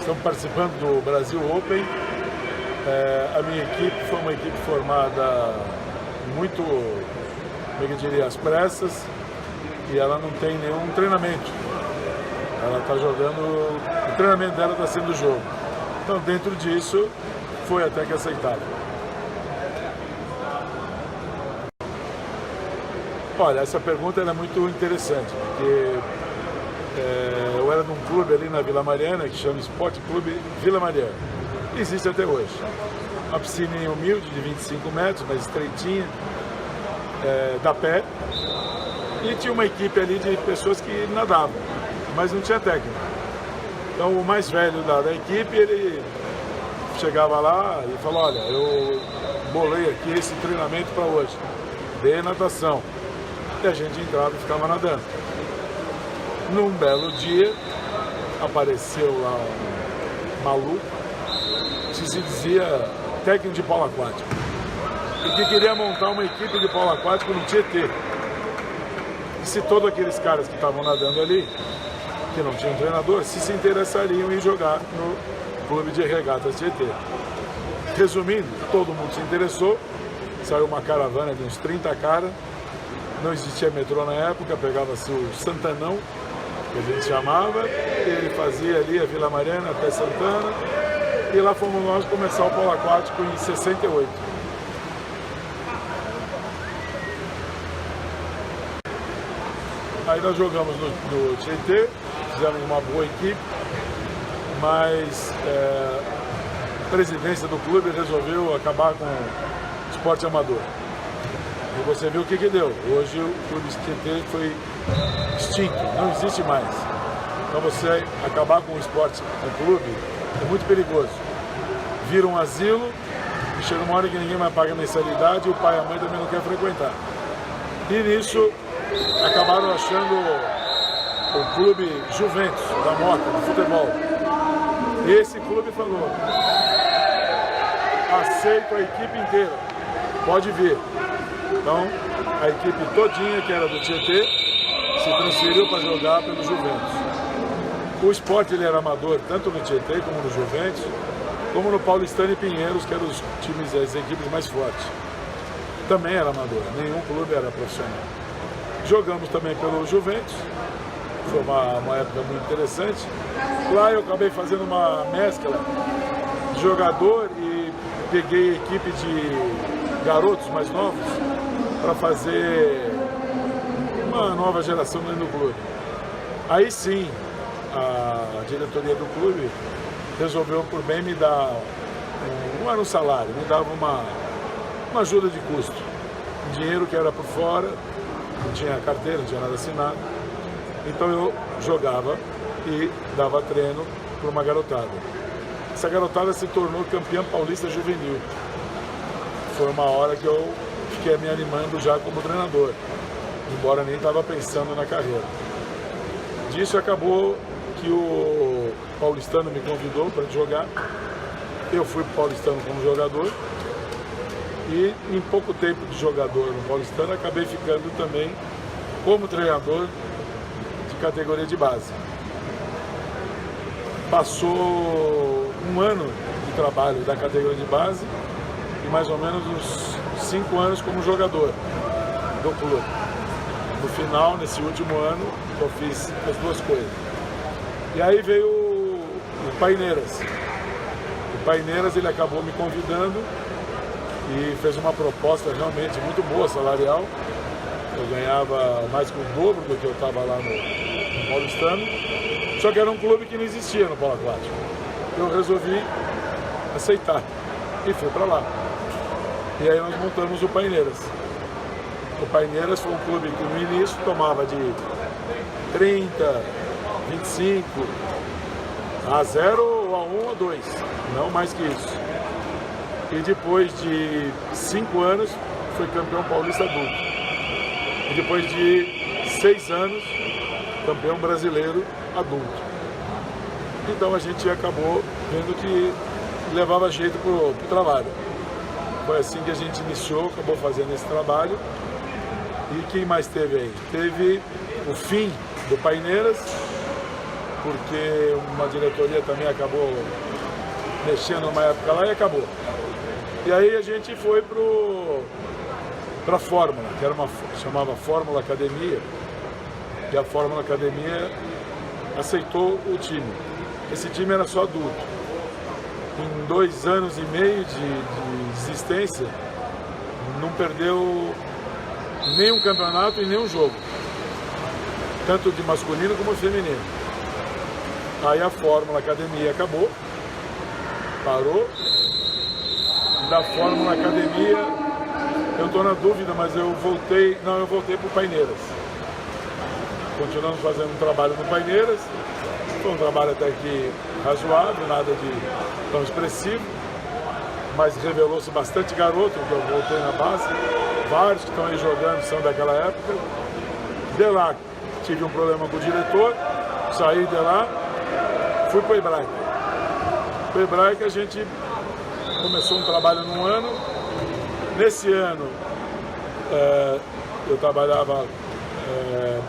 estamos participando do Brasil Open. A minha equipe foi uma equipe formada muito, como é que eu diria, às pressas, e ela não tem nenhum treinamento. Ela está jogando, o treinamento dela está sendo o jogo. Então, dentro disso, foi até que aceitável. Olha, essa pergunta é muito interessante, porque eu era num clube ali na Vila Mariana, que chama Esporte Clube Vila Mariana. Existe até hoje. Uma piscininha humilde de 25 metros, mas estreitinha, da pé. E tinha uma equipe ali de pessoas que nadavam, mas não tinha técnica. Então o mais velho da equipe, ele chegava lá e falou: olha, eu bolei aqui esse treinamento para hoje, de natação. E a gente entrava e ficava nadando. Num belo dia, apareceu lá um maluco, que se dizia técnico de polo aquático, e que queria montar uma equipe de polo aquático no Tietê. E se todos aqueles caras que estavam nadando ali, que não tinham treinador, se interessariam em jogar no clube de regatas Tietê. Resumindo, todo mundo se interessou, saiu uma caravana de uns 30 caras, não existia metrô na época, pegava-se o Santanão, que a gente chamava, ele fazia ali a Vila Mariana até Santana, e lá fomos nós começar o polo aquático em 68. Aí nós jogamos no Tietê, fizemos uma boa equipe, mas a presidência do clube resolveu acabar com o esporte amador. E você viu o que deu. Hoje o clube Tietê foi extinto, não existe mais. Então você acabar com o esporte no clube é muito perigoso. Vira um asilo e chega uma hora que ninguém mais paga mensalidade e o pai e a mãe também não querem frequentar. E nisso acabaram achando o clube Juventus, da Moca, do futebol. E esse clube falou: aceito a equipe inteira, pode vir. Então a equipe todinha, que era do Tietê, se transferiu para jogar pelo Juventus. O esporte ele era amador, tanto no Tietê como no Juventus, como no Paulistano e Pinheiros, que eram os times, as equipes mais fortes. Também era amador, nenhum clube era profissional. Jogamos também pelo Juventus, foi uma época muito interessante. Lá eu acabei fazendo uma mescla de jogador e peguei a equipe de garotos mais novos para fazer uma nova geração dentro do clube. Aí sim, a diretoria do clube resolveu por bem me dar, não era um salário, me dava uma ajuda de custo. Um dinheiro que era por fora, não tinha carteira, não tinha nada assinado. Então eu jogava e dava treino para uma garotada. Essa garotada se tornou campeã paulista juvenil. Foi uma hora que eu fiquei me animando já como treinador, embora nem estava pensando na carreira. Disso acabou que o Paulistano me convidou para jogar. Eu fui para o Paulistano como jogador e em pouco tempo de jogador no Paulistano acabei ficando também como treinador de categoria de base. Passou um ano de trabalho da categoria de base e mais ou menos uns 5 anos como jogador do clube. No final, nesse último ano, eu fiz as duas coisas. E aí veio o Paineiras. O Paineiras ele acabou me convidando e fez uma proposta realmente muito boa, salarial. Eu ganhava mais que o dobro do que eu estava lá no Paulistano. Só que era um clube que não existia no polo aquático. Eu resolvi aceitar e fui para lá. E aí nós montamos o Paineiras. O Paineiras foi um clube que no início tomava de 30, 25, a 0 ou a 1 ou 2, não mais que isso. E depois de 5 anos foi campeão paulista adulto. E depois de 6 anos, campeão brasileiro adulto. Então a gente acabou vendo que levava jeito pro trabalho. Foi assim que a gente iniciou, acabou fazendo esse trabalho. E quem mais teve aí? Teve o fim do Paineiras porque uma diretoria também acabou mexendo numa época lá e acabou. E aí a gente foi para a Fórmula, que era chamava Fórmula Academia, e a Fórmula Academia aceitou o time. Esse time era só adulto. Em 2 anos e meio de existência, não perdeu nenhum campeonato e nenhum jogo, tanto de masculino como feminino. Aí a Fórmula Academia acabou, parou. Da Fórmula Academia, eu estou na dúvida, mas eu voltei para o Paineiras. Continuamos fazendo um trabalho no Paineiras, foi um trabalho até que razoável, nada de tão expressivo, mas revelou-se bastante garoto, que eu voltei na base, vários que estão aí jogando são daquela época. De lá, tive um problema com o diretor, saí de lá, fui para o Hebraica. Para o Hebraica a gente começou um trabalho num ano. Nesse ano eu trabalhava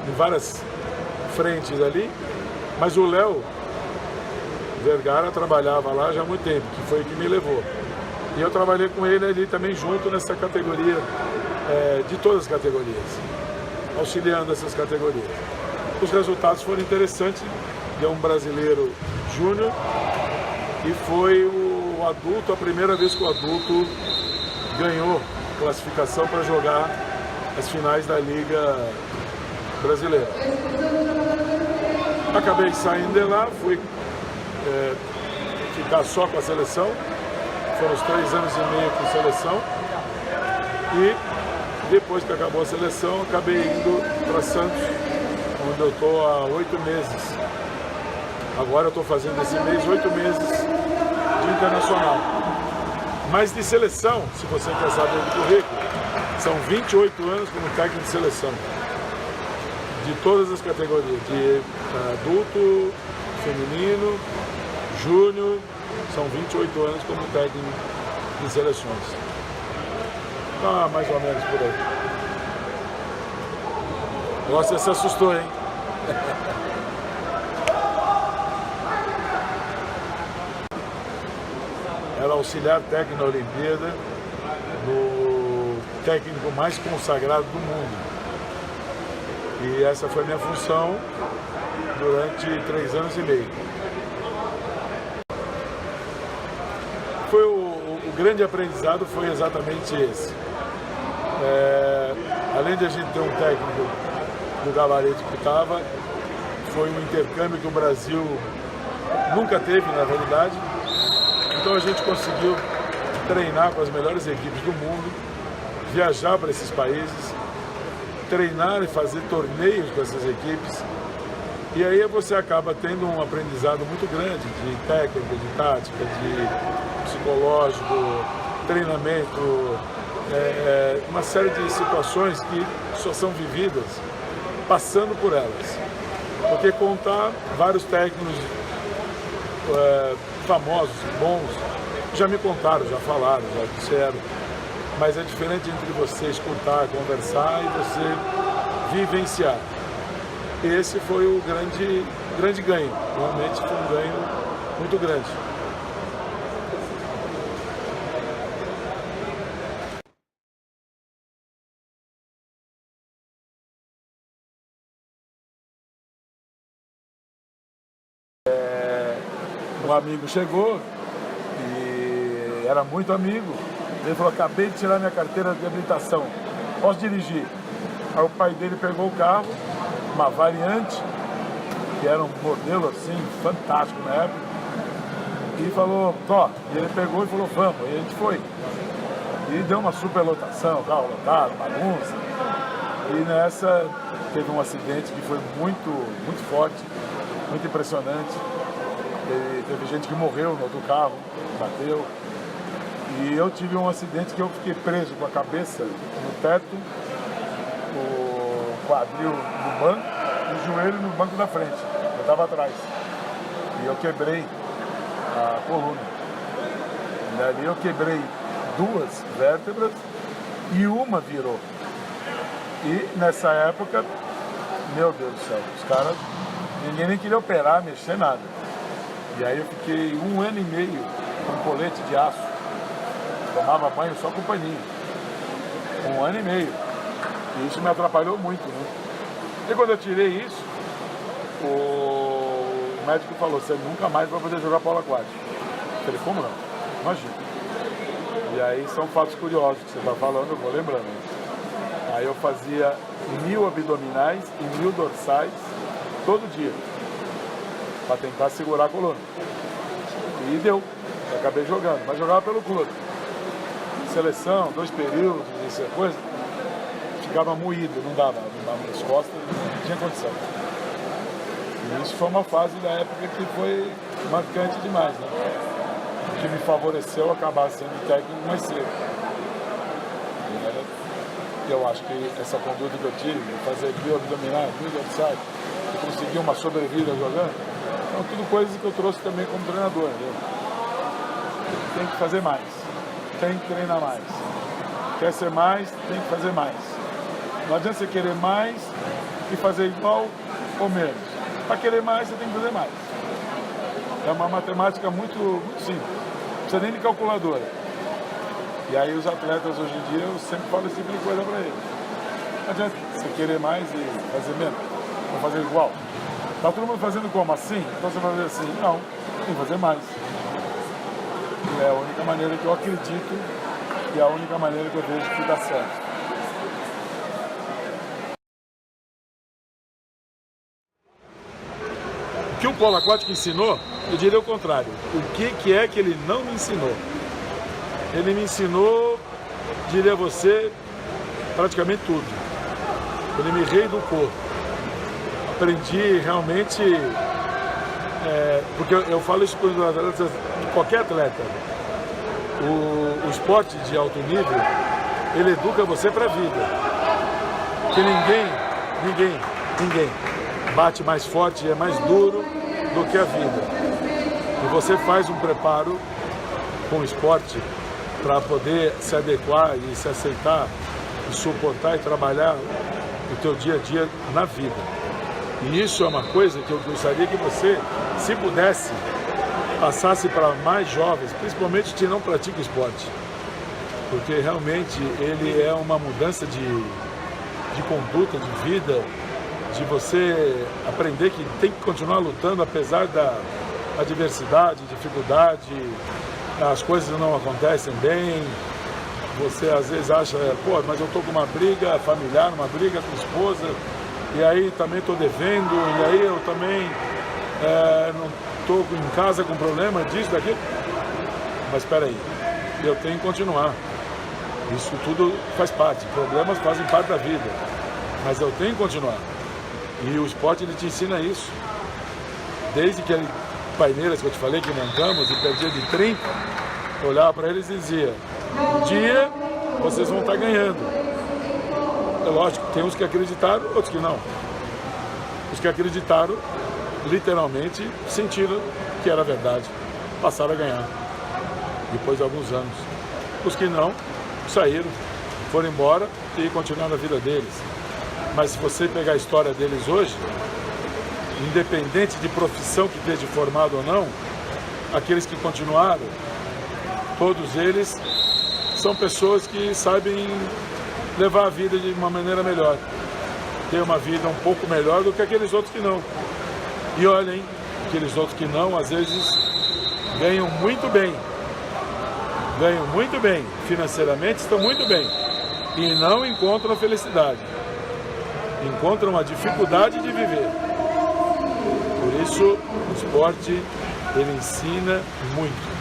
em várias frentes ali, mas o Léo Vergara trabalhava lá já há muito tempo, que foi o que me levou. E eu trabalhei com ele ali também junto nessa categoria, de todas as categorias, auxiliando essas categorias. Os resultados foram interessantes, deu um brasileiro júnior e foi o adulto, a primeira vez que o adulto ganhou classificação para jogar as finais da Liga Brasileira. Acabei saindo de lá, fui ficar só com a seleção, foram os 3 anos e meio com seleção, e depois que acabou a seleção, acabei indo para Santos, onde eu estou há 8 meses. Agora eu estou fazendo esse mês 8 meses de internacional. Mas de seleção, se você quer saber do currículo, são 28 anos como técnico de seleção. De todas as categorias, de adulto, feminino, júnior, são 28 anos como técnico de seleções. Tá mais ou menos por aí. Nossa, você se assustou, hein? Era auxiliar técnico na Olimpíada, do técnico mais consagrado do mundo. E essa foi a minha função durante 3 anos e meio. Foi o grande aprendizado foi exatamente esse. Além de a gente ter um técnico do gabarito que estava, foi um intercâmbio que o Brasil nunca teve, na realidade. Então a gente conseguiu treinar com as melhores equipes do mundo, viajar para esses países, treinar e fazer torneios com essas equipes. E aí você acaba tendo um aprendizado muito grande de técnica, de tática, de psicológico, treinamento, uma série de situações que só são vividas passando por elas. Porque contar vários técnicos famosos, bons, já me contaram, já falaram, já disseram, mas é diferente entre você escutar, conversar e você vivenciar. Esse foi o grande ganho, realmente foi um ganho muito grande. Um amigo chegou e era muito amigo. Ele falou: acabei de tirar minha carteira de habilitação, posso dirigir? Aí o pai dele pegou o carro, uma variante, que era um modelo assim, fantástico na época, e falou: ó, e ele pegou e falou: vamos, e a gente foi. E deu uma superlotação, carro lotado, bagunça. E nessa teve um acidente que foi muito forte, muito impressionante. E teve gente que morreu no outro carro, bateu. E eu tive um acidente que eu fiquei preso com a cabeça no teto, o quadril no banco e o joelho no banco da frente. Eu estava atrás. E eu quebrei a coluna. E ali eu quebrei 2 vértebras e uma virou. E nessa época, meu Deus do céu, os caras Ninguém nem queria operar, mexer, nada. E aí eu fiquei 1 ano e meio com colete de aço. Tomava banho só com paninho. 1 ano e meio. E isso me atrapalhou muito, né? E quando eu tirei isso, o médico falou, você nunca mais vai poder jogar polo aquático. Eu falei, como não? Imagina. E aí são fatos curiosos que você está falando, eu vou lembrando. Aí eu fazia 1000 abdominais e 1000 dorsais todo dia, para tentar segurar a coluna. E deu, eu acabei jogando, mas jogava pelo clube. Seleção, 2 períodos, essa coisa, ficava moído, não dava nas costas, não tinha condição. E isso foi uma fase da época que foi marcante demais, né? Que me favoreceu acabar sendo técnico mais cedo. Eu acho que essa conduta que eu tive, de fazer 1000 abdominais, 1000 dorsais, de conseguir uma sobrevida jogando, são tudo coisas que eu trouxe também como treinador, entendeu? Tem que fazer mais, tem que treinar mais. Quer ser mais, tem que fazer mais. Não adianta você querer mais e fazer igual ou menos. Para querer mais, você tem que fazer mais. É uma matemática muito simples, não precisa nem de calculadora. E aí os atletas hoje em dia, eu sempre falo esse tipo de coisa para eles. Não adianta você querer mais e fazer menos, ou fazer igual. Está todo mundo fazendo como? Assim? Então você vai fazer assim? Não, tem que fazer mais. E é a única maneira que eu acredito e é a única maneira que eu vejo que dá certo. O que o polo aquático ensinou, eu diria o contrário. O que é que ele não me ensinou? Ele me ensinou, diria a você, praticamente tudo. Ele me reeducou. Aprendi realmente, porque eu falo isso para os atletas, qualquer atleta. O esporte de alto nível, ele educa você para a vida. Que ninguém bate mais forte e é mais duro do que a vida. E você faz um preparo com o esporte para poder se adequar e se aceitar e suportar e trabalhar o teu dia a dia na vida. E isso é uma coisa que eu gostaria que você, se pudesse, passasse para mais jovens, principalmente que não praticam esporte. Porque realmente ele é uma mudança de conduta, de vida, de você aprender que tem que continuar lutando apesar da adversidade, dificuldade, as coisas não acontecem bem, você às vezes acha, pô, mas eu estou com uma briga familiar, uma briga com a esposa, e aí também estou devendo, e aí eu também não estou em casa com problema disso, daquilo. Mas espera aí, eu tenho que continuar. Isso tudo faz parte, problemas fazem parte da vida, mas eu tenho que continuar. E o esporte ele te ensina isso. Desde que paineiras que eu te falei que montamos e perdia de 30, eu olhava para eles e dizia, um dia vocês vão estar ganhando. É lógico, tem uns que acreditaram, outros que não. Os que acreditaram, literalmente, sentiram que era verdade. Passaram a ganhar, depois de alguns anos. Os que não, saíram, foram embora e continuaram a vida deles. Mas se você pegar a história deles hoje, independente de profissão que esteja formado ou não, aqueles que continuaram, todos eles são pessoas que sabem levar a vida de uma maneira melhor, ter uma vida um pouco melhor do que aqueles outros que não. E olhem, aqueles outros que não, às vezes ganham muito bem, financeiramente estão muito bem, e não encontram a felicidade, encontram a dificuldade de viver. Por isso, o esporte, ele ensina muito.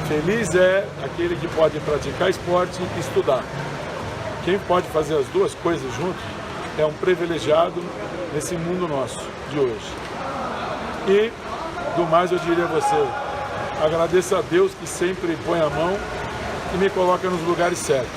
Feliz é aquele que pode praticar esporte e estudar. Quem pode fazer as duas coisas juntos é um privilegiado nesse mundo nosso de hoje. E, do mais, eu diria a você, agradeço a Deus que sempre põe a mão e me coloca nos lugares certos.